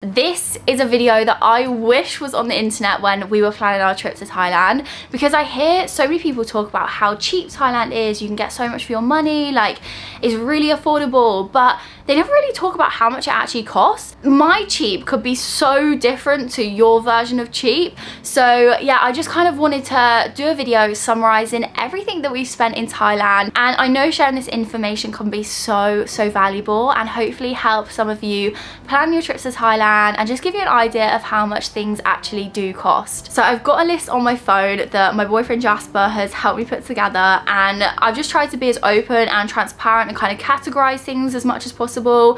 This is a video that I wish was on the internet when we were planning our trip to Thailand, because I hear so many people talk about how cheap Thailand is. You can get so much for your money, like it's really affordable, but they never really talk about how much it actually costs. My cheap could be so different to your version of cheap. So yeah, I just kind of wanted to do a video summarizing everything that we've spent in Thailand, and I know sharing this information can be so valuable and hopefully help some of you plan your trips to Thailand and just give you an idea of how much things actually do cost. So I've got a list on my phone that my boyfriend Jasper has helped me put together, and I've just tried to be as open and transparent and kind of categorize things as much as possible. So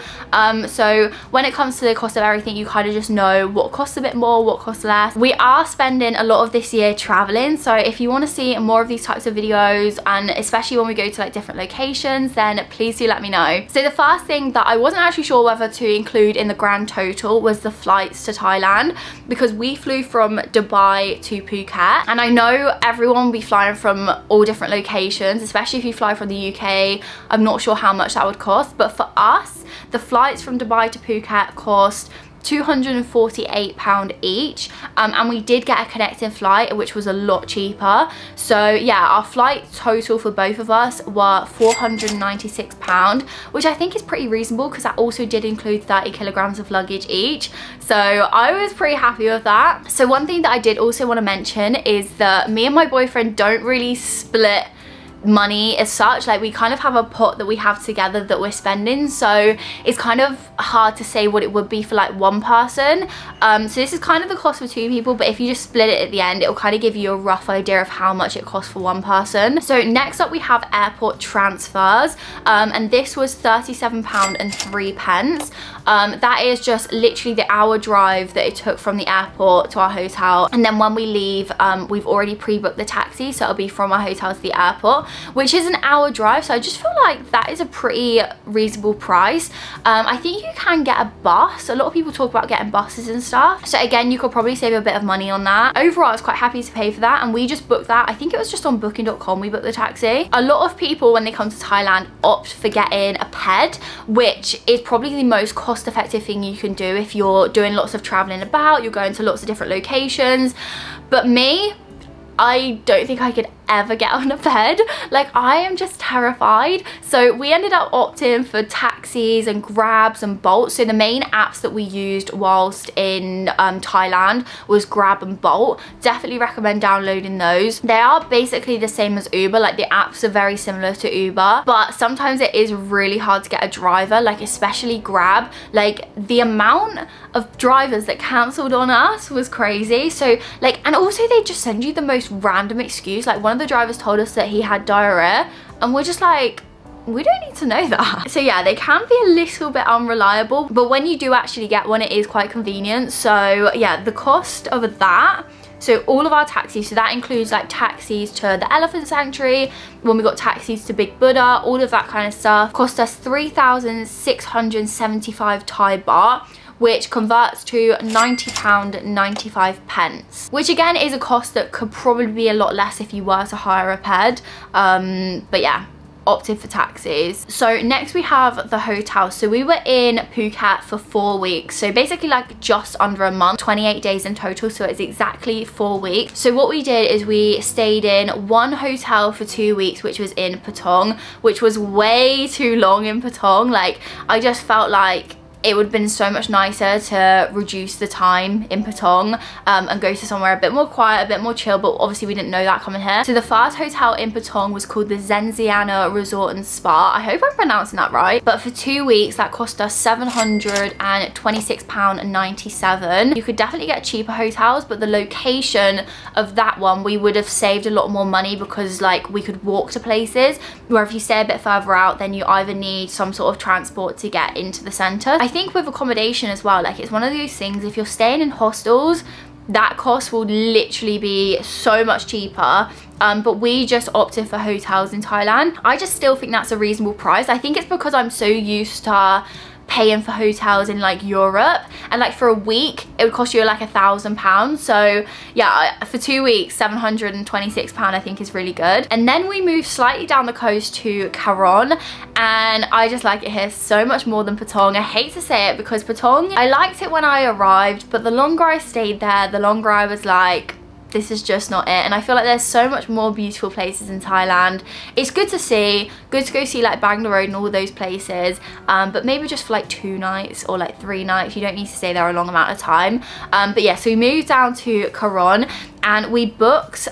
when it comes to the cost of everything, you kind of just know what costs a bit more, what costs less. We are spending a lot of this year traveling, so if you want to see more of these types of videos, and especially when we go to like different locations, then please do let me know. So the first thing that I wasn't actually sure whether to include in the grand total was the flights to Thailand, because we flew from Dubai to Phuket, and I know everyone will be flying from all different locations, especially if you fly from the UK. I'm not sure how much that would cost, but for us, the flights from Dubai to Phuket cost £248 each, and we did get a connecting flight which was a lot cheaper. So yeah, our flight total for both of us were £496, which I think is pretty reasonable because that also did include 30 kilograms of luggage each, so I was pretty happy with that. So one thing that I did also want to mention is that me and my boyfriend don't really split money as such. Like, we kind of have a pot that we have together that we're spending, so it's kind of hard to say what it would be for like one person. So this is kind of the cost for two people, but if you just split it at the end, it will kind of give you a rough idea of how much it costs for one person. So next up we have airport transfers, and this was £37.03. That is just literally the hour drive that it took from the airport to our hotel, and then when we leave, we've already pre-booked the taxi, so it'll be from our hotel to the airport, which is an hour drive. So I just feel like that is a pretty reasonable price. I think you can get a bus. A lot of people talk about getting buses and stuff, so again, you could probably save a bit of money on that. Overall, I was quite happy to pay for that, and we just booked that. I think it was just on booking.com we booked the taxi. A lot of people, when they come to Thailand, opt for getting a ped, which is probably the most cost-effective thing you can do if you're doing lots of traveling about, you're going to lots of different locations. But me, I don't think I could ever get on a bed. Like, I am just terrified. So we ended up opting for taxis and Grabs and Bolt. So the main apps that we used whilst in Thailand was Grab and Bolt. Definitely recommend downloading those. They are basically the same as Uber. Like, the apps are very similar to Uber, but sometimes it is really hard to get a driver, like especially Grab. Like, the amount of drivers that cancelled on us was crazy. So like, and also they just send you the most random excuse. Like, one of the drivers told us that he had diarrhea, and we're just like, we don't need to know that. So yeah, they can be a little bit unreliable, but when you do actually get one, it is quite convenient. So yeah, the cost of that, so all of our taxis, so that includes like taxis to the elephant sanctuary, when we got taxis to Big Buddha, all of that kind of stuff, cost us 3,675 Thai baht, which converts to £90.95, which again is a cost that could probably be a lot less if you were to hire a ped. But yeah, opted for taxis. So next we have the hotel. So we were in Phuket for 4 weeks, so basically like just under a month, 28 days in total, so it's exactly 4 weeks. So what we did is we stayed in one hotel for 2 weeks, which was in Patong, which was way too long in Patong. Like, I just felt like it would have been so much nicer to reduce the time in Patong and go to somewhere a bit more quiet, a bit more chill, but obviously we didn't know that coming here. So the first hotel in Patong was called the Zenziana Resort and Spa. I hope I'm pronouncing that right. But for 2 weeks, that cost us £726.97. You could definitely get cheaper hotels, but the location of that one, we would have saved a lot more money because like we could walk to places, where if you stay a bit further out, then you either need some sort of transport to get into the centre. I think with accommodation as well, like, it's one of those things, if you're staying in hostels, that cost will literally be so much cheaper. But we just opted for hotels in Thailand. I just still think that's a reasonable price. I think it's because I'm so used to paying for hotels in like Europe, and like for a week it would cost you like £1,000. So yeah, for 2 weeks £726 I think is really good. And then we moved slightly down the coast to Caron, and I just like it here so much more than Patong. I hate to say it because Patong, I liked it when I arrived, but the longer I stayed there, the longer I was like, this is just not it. And I feel like there's so much more beautiful places in Thailand. It's good to see, good to go see like Bangalore Road and all those places, but maybe just for like 2 nights or like 3 nights. You don't need to stay there a long amount of time. But yeah, so we moved down to Caron, and we booked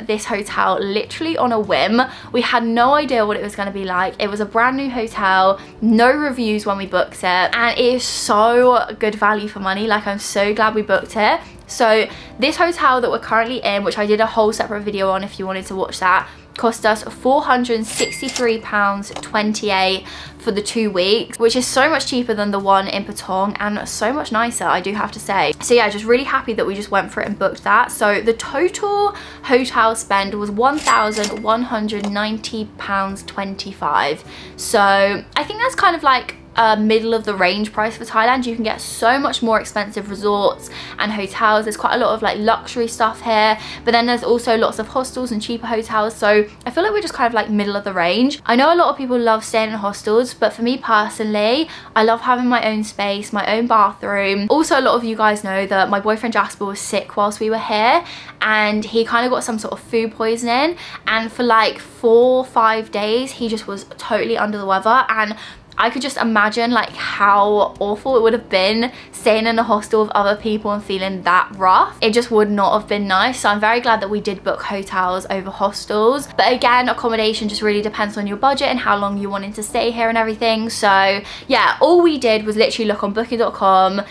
this hotel literally on a whim. We had no idea what it was going to be like. It was a brand new hotel, no reviews when we booked it, and it is so good value for money. Like, I'm so glad we booked it. So this hotel that we're currently in, which I did a whole separate video on if you wanted to watch that, cost us £463.28 for the 2 weeks, which is so much cheaper than the one in Patong and so much nicer, I do have to say. So yeah, just really happy that we just went for it and booked that. So the total hotel spend was £1,190.25. So I think that's kind of like middle of the range price for Thailand. You can get so much more expensive resorts and hotels. There's quite a lot of like luxury stuff here, but then there's also lots of hostels and cheaper hotels. So I feel like we're just kind of like middle of the range. I know a lot of people love staying in hostels, but for me personally, I love having my own space, my own bathroom. Also, a lot of you guys know that my boyfriend Jasper was sick whilst we were here, and he kind of got some sort of food poisoning, and for like 4 or 5 days he just was totally under the weather. And I could just imagine like how awful it would have been staying in a hostel with other people and feeling that rough. It just would not have been nice. So I'm very glad that we did book hotels over hostels. But again, accommodation just really depends on your budget and how long you wanted to stay here and everything. So yeah, all we did was literally look on booking.com,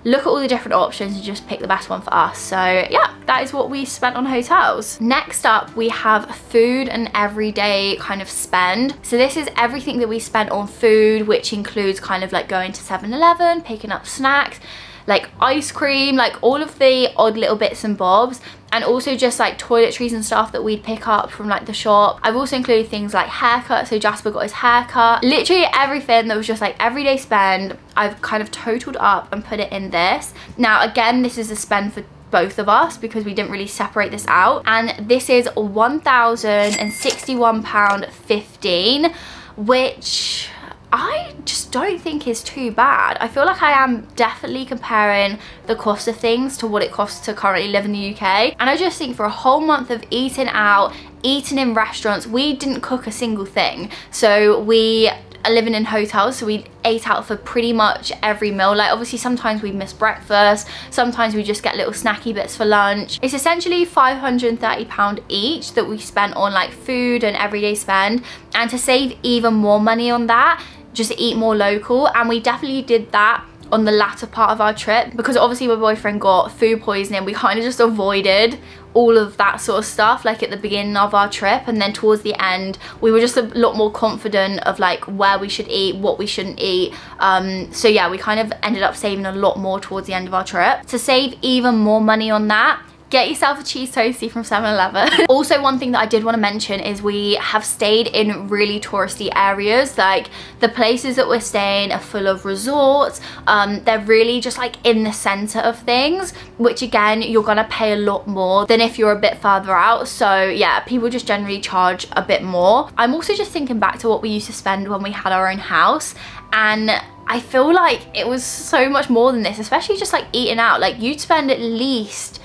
look at all the different options and just pick the best one for us. So yeah, that is what we spent on hotels. Next up, we have food and everyday kind of spend. So this is everything that we spent on food, which includes kind of like going to 7-Eleven, picking up snacks, like ice cream, like all of the odd little bits and bobs, and also just like toiletries and stuff that we'd pick up from like the shop. I've also included things like haircut, so Jasper got his haircut. Literally everything that was just like everyday spend, I've kind of totaled up and put it in this. Now again, this is a spend for both of us because we didn't really separate this out, and this is £1,061.15, which I just don't think is too bad. I feel like I am definitely comparing the cost of things to what it costs to currently live in the UK. And I just think for a whole month of eating out, eating in restaurants, we didn't cook a single thing. So we are living in hotels, so we ate out for pretty much every meal. Like obviously sometimes we miss breakfast, sometimes we just get little snacky bits for lunch. It's essentially £530 each that we spent on like food and everyday spend. And to save even more money on that, just eat more local. And we definitely did that on the latter part of our trip because obviously my boyfriend got food poisoning. We kind of just avoided all of that sort of stuff like at the beginning of our trip, and then towards the end we were just a lot more confident of like where we should eat, what we shouldn't eat. So yeah, we kind of ended up saving a lot more towards the end of our trip. To save even more money on that, get yourself a cheese toastie from 7-Eleven. Also, one thing that I did want to mention is we have stayed in really touristy areas. Like the places that we're staying are full of resorts. They're really just like in the center of things, which again, you're gonna pay a lot more than if you're a bit further out. So yeah, people just generally charge a bit more. I'm also just thinking back to what we used to spend when we had our own house, and I feel like it was so much more than this, especially just like eating out. Like you'd spend at least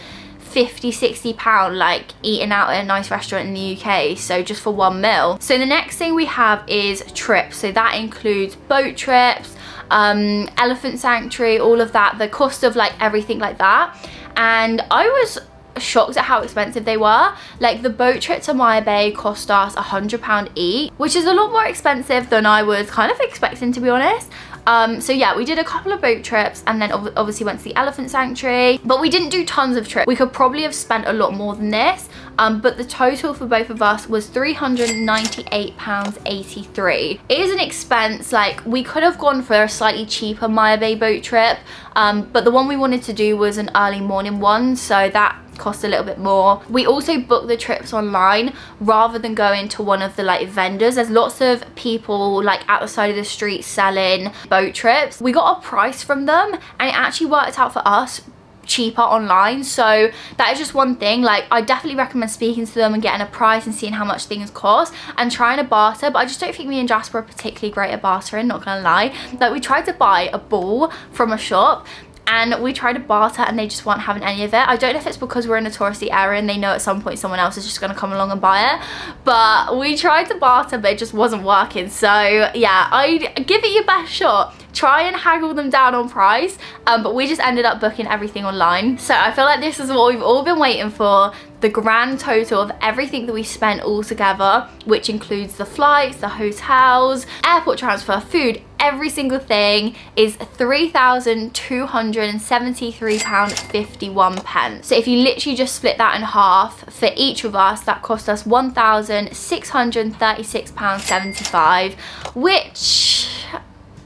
£50–60 like eating out at a nice restaurant in the UK, so just for one meal. So the next thing we have is trips. So that includes boat trips, elephant sanctuary, all of that, the cost of like everything like that. And I was shocked at how expensive they were. Like the boat trip to Maya Bay cost us £100 each, which is a lot more expensive than I was kind of expecting, to be honest. So yeah, we did a couple of boat trips and then obviously went to the elephant sanctuary, but we didn't do tons of trips. We could probably have spent a lot more than this, but the total for both of us was £398.83. It is an expense. Like we could have gone for a slightly cheaper Maya Bay boat trip, but the one we wanted to do was an early morning one, so that cost a little bit more. We also book the trips online rather than going to one of the like vendors. There's lots of people like at the side of the street selling boat trips. We got a price from them and it actually worked out for us cheaper online. So that is just one thing. Like, I definitely recommend speaking to them and getting a price and seeing how much things cost and trying to barter. But I just don't think me and Jasper are particularly great at bartering, not gonna lie. Like, we tried to buy a ball from a shop and we tried to barter and they just weren't having any of it. I don't know if it's because we're in a touristy area and they know at some point someone else is just going to come along and buy it, but we tried to barter but it just wasn't working. So yeah, I'd give it your best shot. Try and haggle them down on price, but we just ended up booking everything online. So I feel like this is what we've all been waiting for. The grand total of everything that we spent all together, which includes the flights, the hotels, airport transfer, food, every single thing, is £3,273.51. So if you literally just split that in half, for each of us, that cost us £1,636.75, which,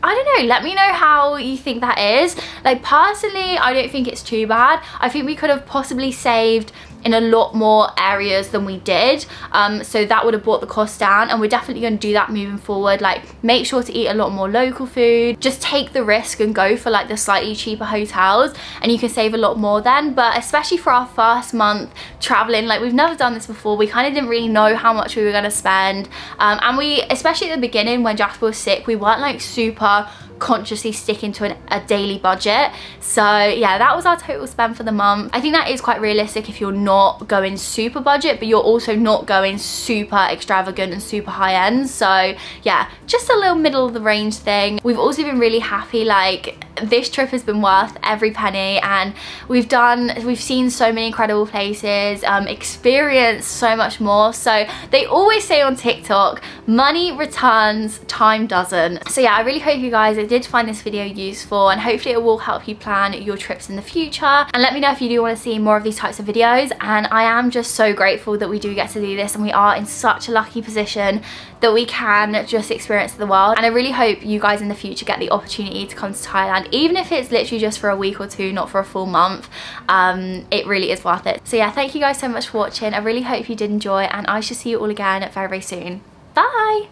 I don't know, let me know how you think that is. Like, personally, I don't think it's too bad. I think we could have possibly saved in a lot more areas than we did, so that would have brought the cost down, and we're definitely going to do that moving forward. Like, make sure to eat a lot more local food, just take the risk and go for like the slightly cheaper hotels, and you can save a lot more then. But especially for our first month traveling, like, we've never done this before, we kind of didn't really know how much we were going to spend, and we, especially at the beginning when Jasper was sick, we weren't like super consciously sticking to a daily budget. So yeah, that was our total spend for the month. I think that is quite realistic if you're not going super budget, but you're also not going super extravagant and super high end. So yeah, just a little middle of the range thing. We've also been really happy. Like, this trip has been worth every penny, and we've seen so many incredible places, experienced so much more. So they always say on TikTok, money returns, time doesn't. So yeah, I really hope you guys did find this video useful, and hopefully it will help you plan your trips in the future. And let me know if you do want to see more of these types of videos. And I am just so grateful that we do get to do this, and we are in such a lucky position that we can just experience the world. And I really hope you guys in the future get the opportunity to come to Thailand, even if it's literally just for a week or two, not for a full month. It really is worth it. So yeah, thank you guys so much for watching. I really hope you did enjoy, and I shall see you all again very, very soon. Bye.